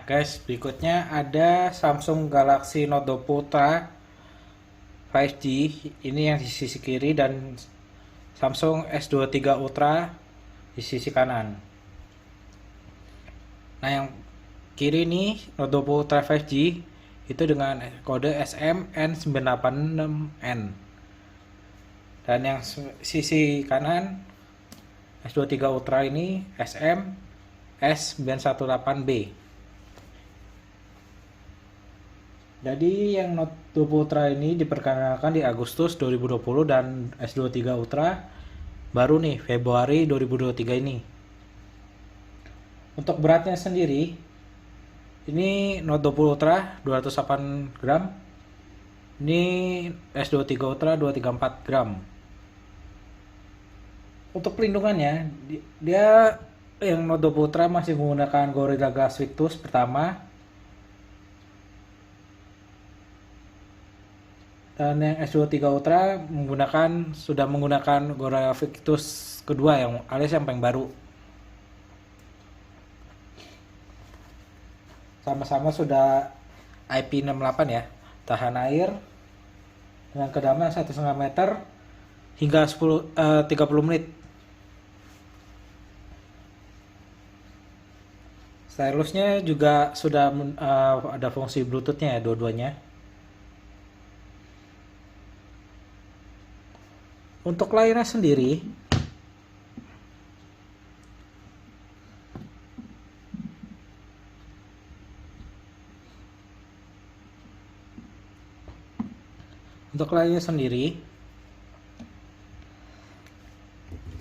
Guys, berikutnya ada Samsung Galaxy Note 20 Ultra 5G. Ini yang di sisi kiri dan Samsung S23 Ultra di sisi kanan. Nah, yang kiri ini Note 20 Ultra 5G itu dengan kode SMN986N. Dan yang sisi kanan S23 Ultra ini SM S918B. Jadi yang Note 20 Ultra ini diperkenalkan di Agustus 2020 dan S23 Ultra baru nih Februari 2023 ini. Untuk beratnya sendiri, ini Note 20 Ultra 208 gram, ini S23 Ultra 234 gram. Untuk pelindungannya, dia yang Note 20 Ultra masih menggunakan Gorilla Glass Victus pertama, dan yang S23 Ultra sudah menggunakan Gorilla Victus kedua yang alias yang paling baru. Sama-sama sudah IP68 ya, tahan air dengan kedalaman 1,5 meter hingga 30 menit. Stylusnya juga sudah ada fungsi Bluetooth-nya ya, dua-duanya. Untuk layarnya sendiri,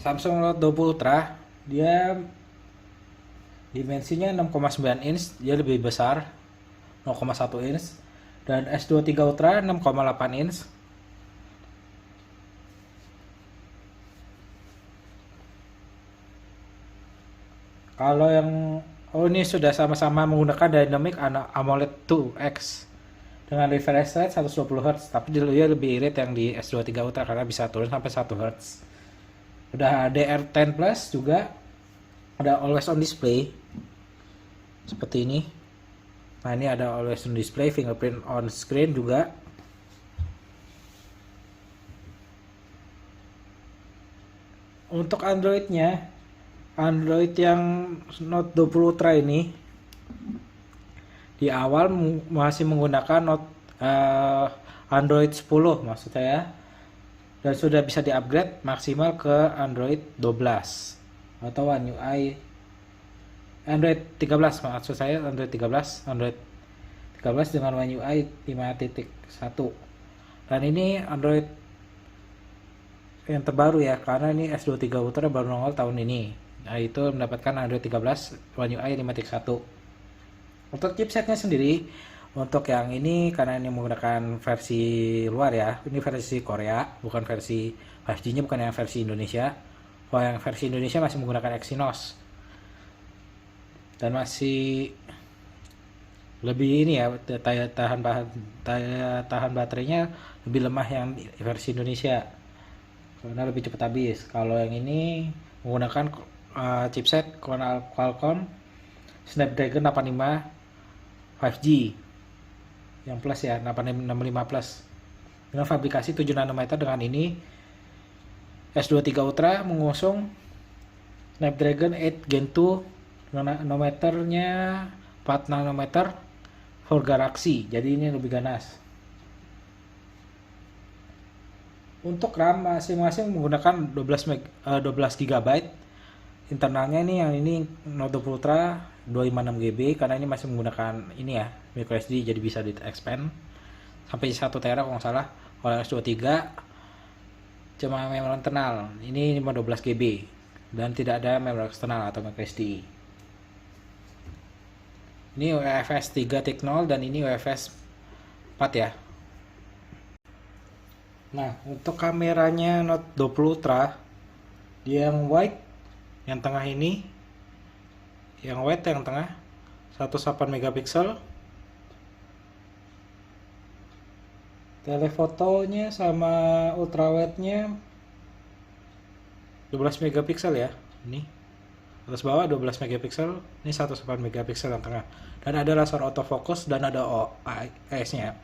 Samsung Note 20 Ultra dia dimensinya 6,9 inch, dia lebih besar 0,1 inch, dan S23 Ultra 6,8 inch. Kalau yang ini sudah sama-sama menggunakan Dynamic AMOLED 2X dengan refresh rate 120 Hz, tapi dia lebih irit yang di S23 Ultra karena bisa turun sampai 1 Hz. Udah DR10 Plus juga, ada always on display seperti ini. Nah, ini ada always on display, fingerprint on screen juga. Untuk Android-nya, Android yang Note 20 Ultra ini di awal masih menggunakan Android 10 maksud saya, dan sudah bisa di-upgrade maksimal ke Android 12 atau One UI Android 13 maksud saya, Android 13 dengan One UI 5.1. Dan ini Android yang terbaru ya, karena ini S23 Ultra baru nongol tahun ini. Nah, itu mendapatkan Android 13 One UI 5.1. Untuk chipsetnya sendiri, untuk yang ini karena ini menggunakan versi luar ya, ini versi Korea, bukan versi 5G-nya, bukan yang versi Indonesia. Kalau yang versi Indonesia masih menggunakan Exynos dan masih lebih ini ya, daya tahan baterainya lebih lemah yang versi Indonesia karena lebih cepat habis. Kalau yang ini menggunakan chipset Qualcomm Snapdragon 85 5G yang plus ya, 865 plus dengan fabrikasi 7 nanometer. Dengan ini S23 Ultra mengusung Snapdragon 8 Gen 2 dengan nanometernya 4 nanometer for Galaxy, jadi ini lebih ganas. Untuk RAM masing-masing menggunakan 12 GB. Internalnya ini yang ini Note 20 Ultra 256 GB karena ini masih menggunakan ini ya, microSD, jadi bisa di expand sampai 1 tera kalau nggak salah. Kalau S23 cuma memori internal, ini 12 GB dan tidak ada memori eksternal atau microSD. Ini UFS 3.0 dan ini UFS 4 ya. Nah, untuk kameranya Note 20 Ultra, dia yang wide yang tengah ini, yang wide yang tengah 108 megapiksel. Telefotonya sama ultrawide-nya 12 megapiksel ya. Ini atas bawah 12 megapiksel, ini 108 megapiksel yang tengah, dan ada laser autofocus dan ada OIS nya.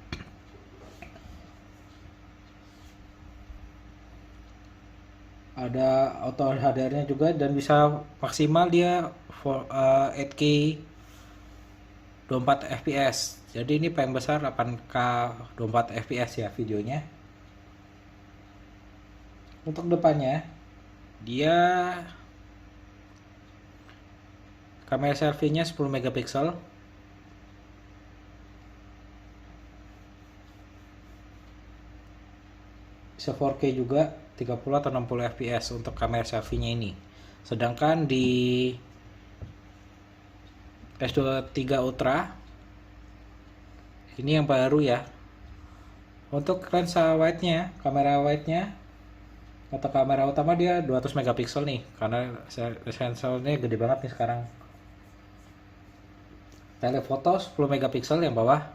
Ada auto HDR nya juga, dan bisa maksimal dia 8K 24 fps. Jadi ini paling besar 8K 24 fps ya videonya. Untuk depannya dia kamera selfie-nya 10 megapiksel. Bisa 4K juga, 30 atau 60 fps untuk kamera selfie-nya ini. Sedangkan di S23 Ultra ini yang baru ya. Untuk lensa wide-nya, kamera wide-nya atau kamera utama dia 200 megapiksel nih, karena sensornya gede banget nih sekarang. Telefoto 10 megapiksel yang bawah.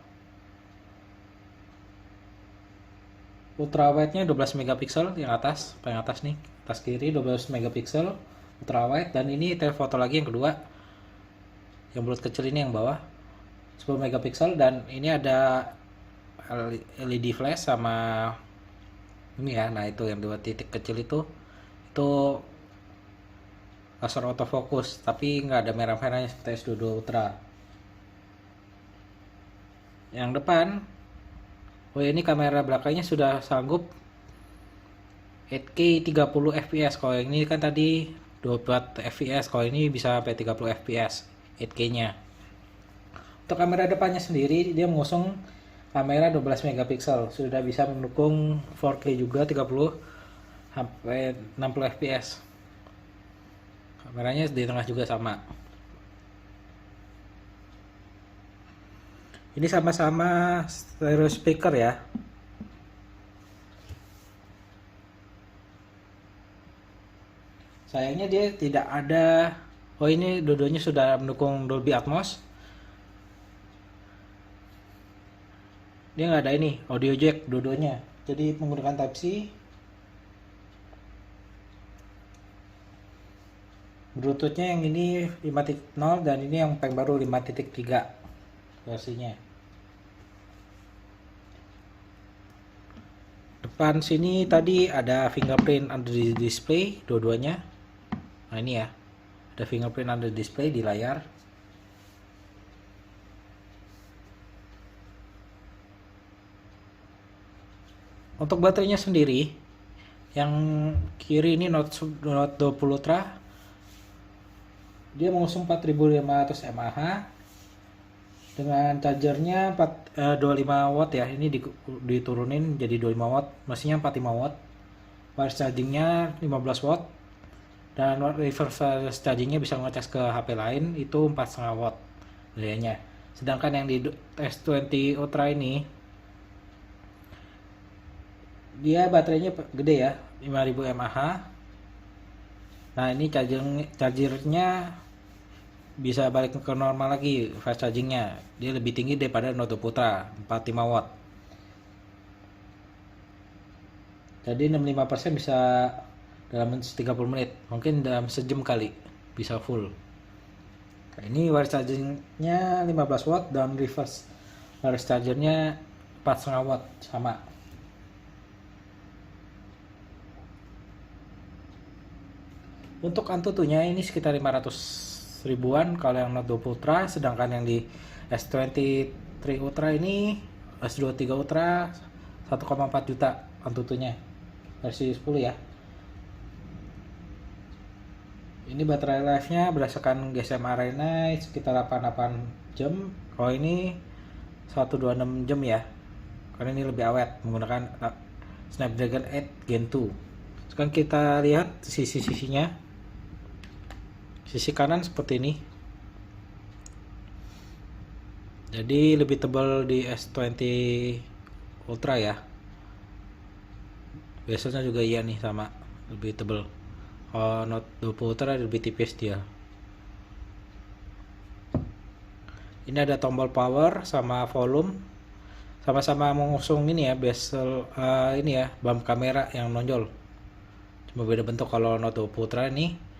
Ultra wide-nya 12 megapiksel yang atas, paling atas nih, atas kiri 12 megapiksel ultra wide, dan ini telefoto lagi yang kedua. Yang bulat kecil ini yang bawah 10 megapiksel, dan ini ada LED flash sama ini ya. Nah, itu yang dua titik kecil itu laser autofocus, tapi nggak ada merah-merahnya seperti S22 Ultra. Yang depan, ini kamera belakangnya sudah sanggup 8K 30 fps. Kalau yang ini kan tadi 24 fps, kalau ini bisa sampai 30 fps 8K nya. Untuk kamera depannya sendiri dia mengusung kamera 12 megapiksel, sudah bisa mendukung 4K juga 30 sampai 60 fps. Kameranya di tengah juga sama. Ini sama-sama stereo speaker ya. Sayangnya dia tidak ada. Oh, ini dua-duanya sudah mendukung Dolby Atmos. Dia nggak ada ini audio jack dua-duanya. Jadi menggunakan Type C. Bluetoothnya yang ini 5.0 dan ini yang paling baru 5.3 versinya. Depan sini tadi ada fingerprint under the display dua-duanya. Nah, ini ya, ada fingerprint under display di layar. Untuk baterainya sendiri, yang kiri ini Note 20 Ultra, dia mengusung 4500 mAh dengan chargernya 25 watt ya. Ini diturunin jadi 25 watt, mesinnya 45 watt, wireless chargingnya 15 watt, dan reverse chargingnya bisa ngecas ke HP lain itu 4,5 watt dayanya. Sedangkan yang di S20 Ultra ini dia baterainya gede ya, 5000 mAh. Nah, ini chargernya bisa balik ke normal lagi, fast chargingnya dia lebih tinggi daripada Note Ultra, 45 watt. Jadi 65% bisa dalam 30 menit, mungkin dalam sejam kali bisa full. Nah, ini wireless chargingnya 15 watt dan reverse wireless chargernya 4,5 watt sama. Untuk Antutunya ini sekitar 500 ribuan kalau yang Note 20 Ultra, sedangkan yang di S23 Ultra ini, S23 Ultra 1,4 juta Antutunya versi 10 ya. Ini baterai life-nya berdasarkan GSM Arena sekitar 88 jam. Kalau ini 126 jam ya, karena ini lebih awet menggunakan Snapdragon 8 Gen 2. Sekarang kita lihat sisi-sisinya. Sisi kanan seperti ini, jadi lebih tebal di S20 Ultra ya. Biasanya juga iya nih, sama lebih tebal. Kalau Note 20 Ultra lebih tipis dia. Ini ada tombol power sama volume, sama-sama mengusung ini ya, bezel ini ya, bump kamera yang nonjol. Cuma beda bentuk. Kalau Note 20 Ultra ini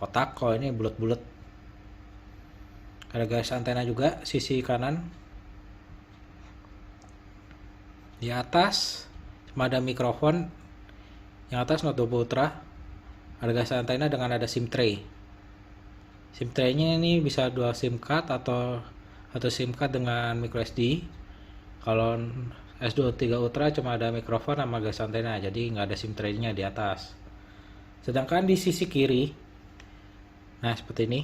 kotak. Kalau ini bulat-bulat. Ada garis antena juga sisi kanan. Di atas cuma ada mikrofon. Yang atas Note 20 Ultra. Ada garis antena dengan ada SIM tray. SIM tray-nya ini bisa dua SIM card atau SIM card dengan micro SD. Kalau S23 Ultra cuma ada mikrofon sama garis antena, jadi nggak ada SIM tray-nya di atas. Sedangkan di sisi kiri, nah seperti ini.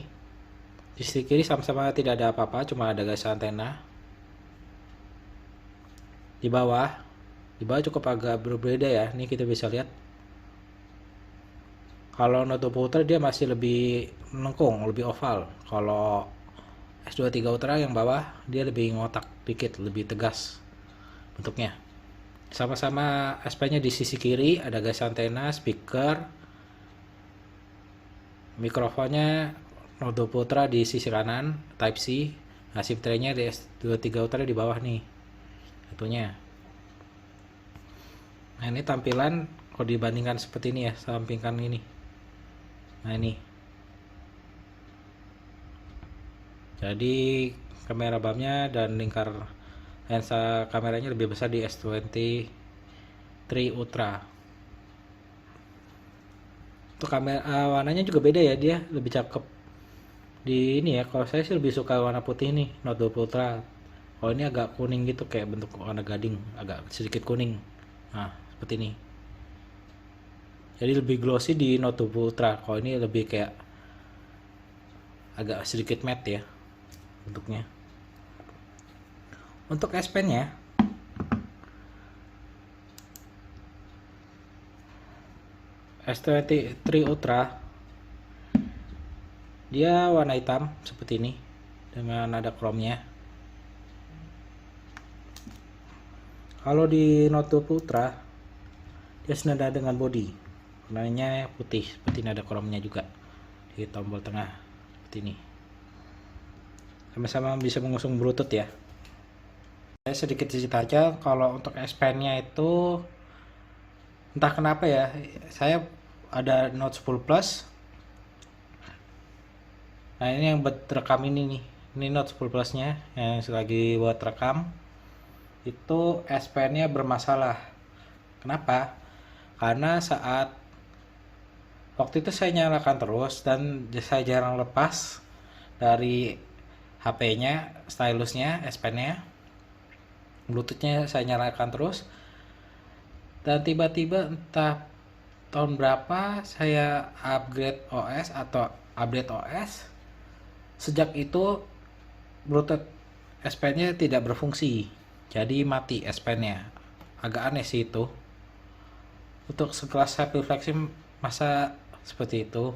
Di sisi kiri sama-sama tidak ada apa-apa, cuma ada garis antena. Di bawah cukup agak berbeda ya. Ini kita bisa lihat. Kalau Note 20 Ultra dia masih lebih melengkung, lebih oval. Kalau S23 Ultra yang bawah dia lebih ngotak dikit, lebih tegas bentuknya. Sama-sama S Pen-nya di sisi kiri, ada garis antena, speaker, mikrofonnya Note 20 Ultra di sisi kanan, Type C. Nah, SIM tray-nya di S23 Ultra di bawah nih. Satunya. Nah, ini tampilan kalau dibandingkan seperti ini ya, sampingkan ini. Nah, ini. Jadi kamera BAM-nya dan lingkar lensa kameranya lebih besar di S23 Ultra. Untuk kamera warnanya juga beda ya, dia lebih cakep di ini ya. Kalau saya sih lebih suka warna putih nih Note 20 Ultra. Kalau ini agak kuning gitu, kayak bentuk warna gading, agak sedikit kuning. Nah, seperti ini. Jadi lebih glossy di Note 20 Ultra. Kalau ini lebih kayak agak sedikit matte ya bentuknya. Untuk S Pen-nya S23 Ultra dia warna hitam seperti ini dengan nada chrome-nya. Kalau di Note 20 Ultra dia senada dengan body. Warnanya putih seperti nada chrome-nya juga di tombol tengah seperti ini. Sama-sama bisa mengusung Bluetooth ya. Saya sedikit cerita aja, kalau untuk S Pen-nya itu entah kenapa ya, saya ada Note 10 Plus. Nah, ini yang buat rekam ini nih. Ini Note 10 Plus-nya yang lagi buat rekam. Itu S Pen-nya bermasalah. Kenapa? Karena saat waktu itu saya nyalakan terus dan saya jarang lepas dari HP-nya, stylusnya, S Pen-nya. Bluetooth-nya saya nyalakan terus. Dan tiba-tiba entah tahun berapa saya upgrade OS atau update OS. Sejak itu Bluetooth S Pen-nya tidak berfungsi. Jadi mati S Pen-nya. Agak aneh sih itu. Untuk sekelas HP flagship masa seperti itu.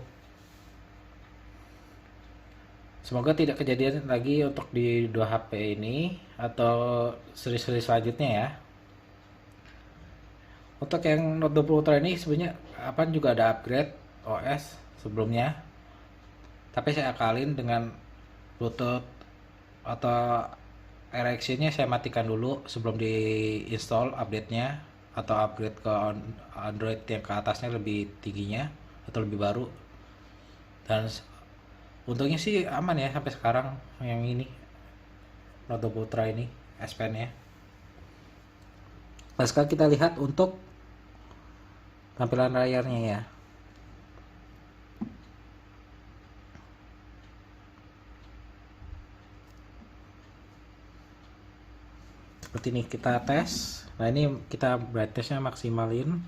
Semoga tidak kejadian lagi untuk di dua HP ini atau seri-seri selanjutnya ya. Untuk yang Note 20 Ultra ini sebenarnya juga ada upgrade OS sebelumnya. Tapi saya akalin dengan Bluetooth atau RX-nya saya matikan dulu sebelum di install update-nya atau upgrade ke Android yang ke atasnya lebih tingginya atau lebih baru. Dan untungnya sih aman ya sampai sekarang yang ini Note 20 Ultra ini S Pen-nya. Nah, sekarang kita lihat untuk tampilan layarnya ya. Seperti ini kita tes. Nah, ini kita brightness-nya maksimalin.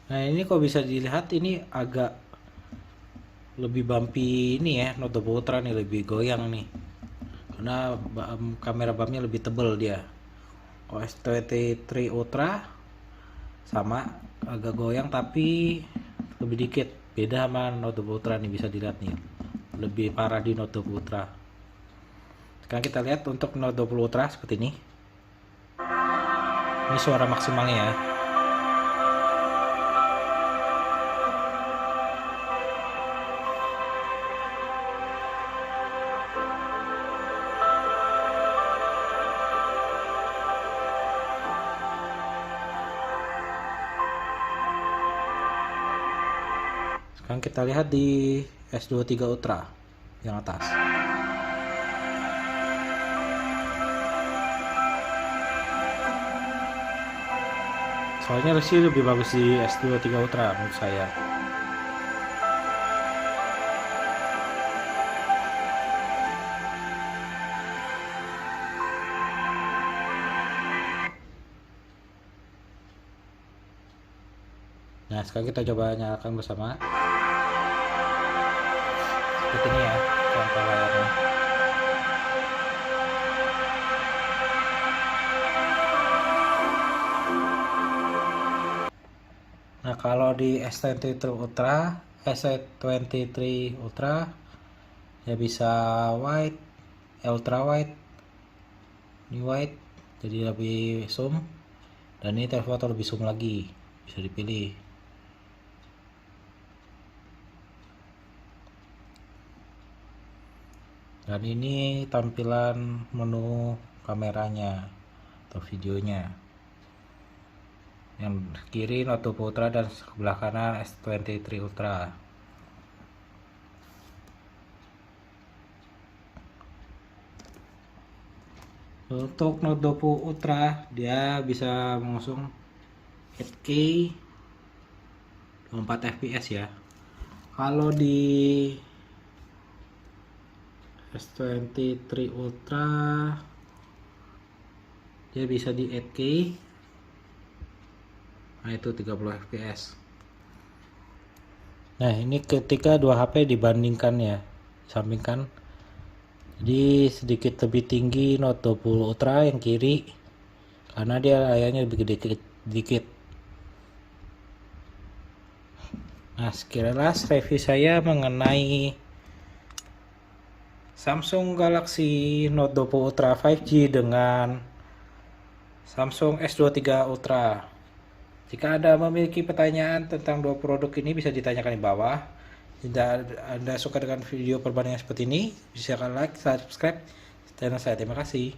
Nah, ini kok bisa dilihat ini agak lebih bumpy ini ya, Note 20 Ultra nih lebih goyang nih. Karena kamera BAM-nya lebih tebal dia. OS S23 Ultra sama agak goyang tapi lebih dikit. Beda sama Note 20 Ultra nih, bisa dilihat nih. Lebih parah di Note 20 Ultra. Sekarang kita lihat untuk Note 20 Ultra seperti ini. Ini suara maksimalnya ya. Sekarang kita lihat di S23 Ultra yang atas. Soalnya sih lebih bagus di S23 Ultra menurut saya. Nah, sekarang kita coba nyalakan bersama. Seperti ini ya contoh layarnya. Nah, kalau di S23 Ultra ya bisa wide, ultra wide, ini wide, jadi lebih zoom, dan ini telefoto lebih zoom lagi, bisa dipilih. Dan ini tampilan menu kameranya atau videonya. Yang kiri Note 20 Ultra dan sebelah kanan S23 Ultra. Untuk Note 20 Ultra dia bisa mengusung 8K 24 fps ya. Kalau di S23 Ultra dia bisa di 8K, nah itu 30 fps. Nah, ini ketika dua HP dibandingkan ya, sampingkan, jadi sedikit lebih tinggi Note 20 Ultra yang kiri karena dia layarnya lebih gede dikit. Nah, sekilas review saya mengenai Samsung Galaxy Note 20 Ultra 5G dengan Samsung S23 Ultra. Jika Anda memiliki pertanyaan tentang dua produk ini bisa ditanyakan di bawah. Jika Anda suka dengan video perbandingan seperti ini, bisa like, subscribe channel saya. Terima kasih.